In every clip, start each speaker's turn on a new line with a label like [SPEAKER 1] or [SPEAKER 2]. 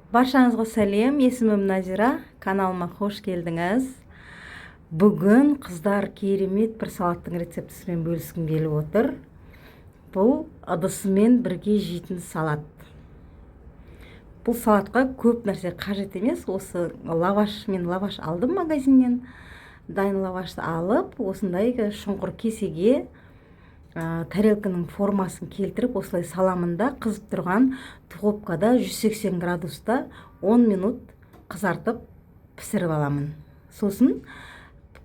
[SPEAKER 1] Баршаңызға сәлем, есімім Назира, каналыма қош келдіңіз. Бүгін қыздар керемет бір салаттың рецептісімен бөліскім келіп отыр. Бұл ыдысымен бірге жейтін салат. Бұл салатқа көп нәрсе қажет емес. Осы мен лаваш алдым магазиннен. Дайын лавашты алып, осындай шұңқыр кесеге тарелканың формасын келтіріп, осылай саламында қызып тұрған духовкада 180 градуста 10 минут қызартып пісіріп аламын. Сосын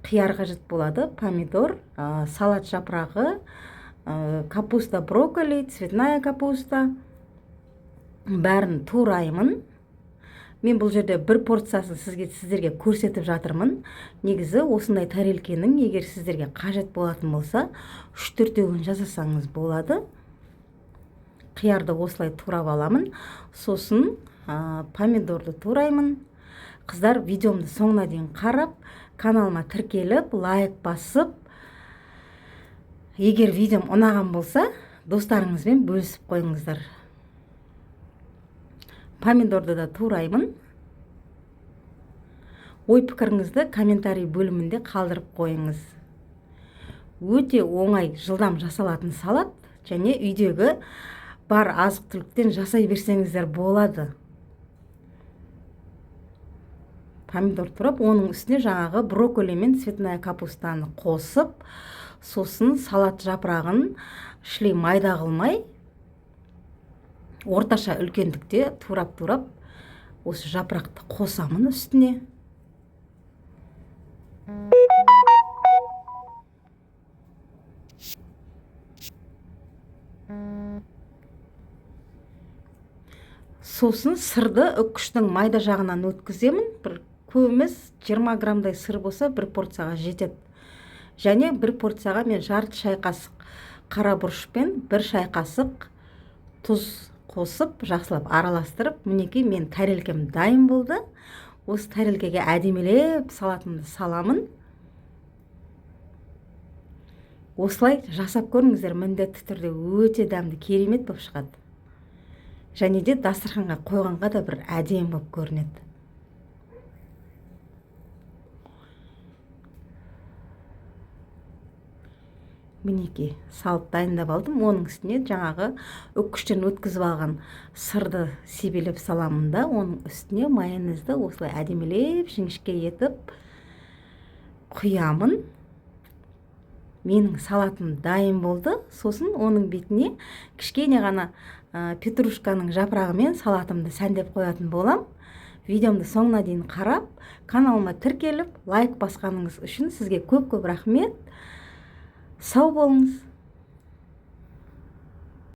[SPEAKER 1] қияр қажет болады, помидор, салат жапырағы, капуста, брокколи, цветная капуста, бәрін тураймын. Мен бұл жерде бір порциясын сіздерге көрсетіп жатырмын. Негізі осындай тарелкенің егер сіздерге қажет болатын болса, 3-4-еуін жасасаңыз болады. Қиярды осылай турап аламын. Сосын помидорды тураймын. Қыздар, видеомды соңына дейін қарап, каналыма тіркеліп, лайк басып, егер видеом ұнаған болса, достарыңызбен бөлісіп қойыңыздар. Помидорды да тураймын. Ой пікіріңізді комментарий бөлімінде қалдырып қойыңыз. Өте оңай, жылдам жасалатын салат, және үйдегі бар азық-түліктен жасай берсеңіздер болады. Помидор турап, оның үстіне жаңағы брокколи мен цветная капустаны қосып, сосын салат жапырағын шлей майда қылмай, орташа үлкендікте турап-турап осы жапырақты қосамын үстіне. Сосын сырды үккіштің майда жағынан өткіземін. Бір көп емес, 20 грамдай сыр болса бір порцияға жетеді. Және бір порцияға мен жарты шай қасық қара бұрышпен бір шай қасық тұз қосып, жақсылап араластырып, мінекей мен тарелкем дайын болды. Осы тарелкеге әдемілеп салатымды саламын. Осылай жасап көріңіздер, міндетті түрде өте дәмді, керемет болып шығады. Және де дастарханға қойғанға да бір әдемі болып көрінеді. Мінекей салып дайындап алдым. Оның үстіне жаңағы үккіштен өткізіп алған сырды себелеп саламын да, оның үстіне майонезді осылай әдемілеп жіңішке етіп құямын. Менің салатым дайын болды. Сосын оның бетіне кішкене ғана петрушканың жапырағымен салатымды сәндеп қоятын болам. Видеомды соңына дейін қарап, каналыма тіркеліп, лайк басқаныңыз үшін сізге көп-көп рахмет. Сау болыңыз.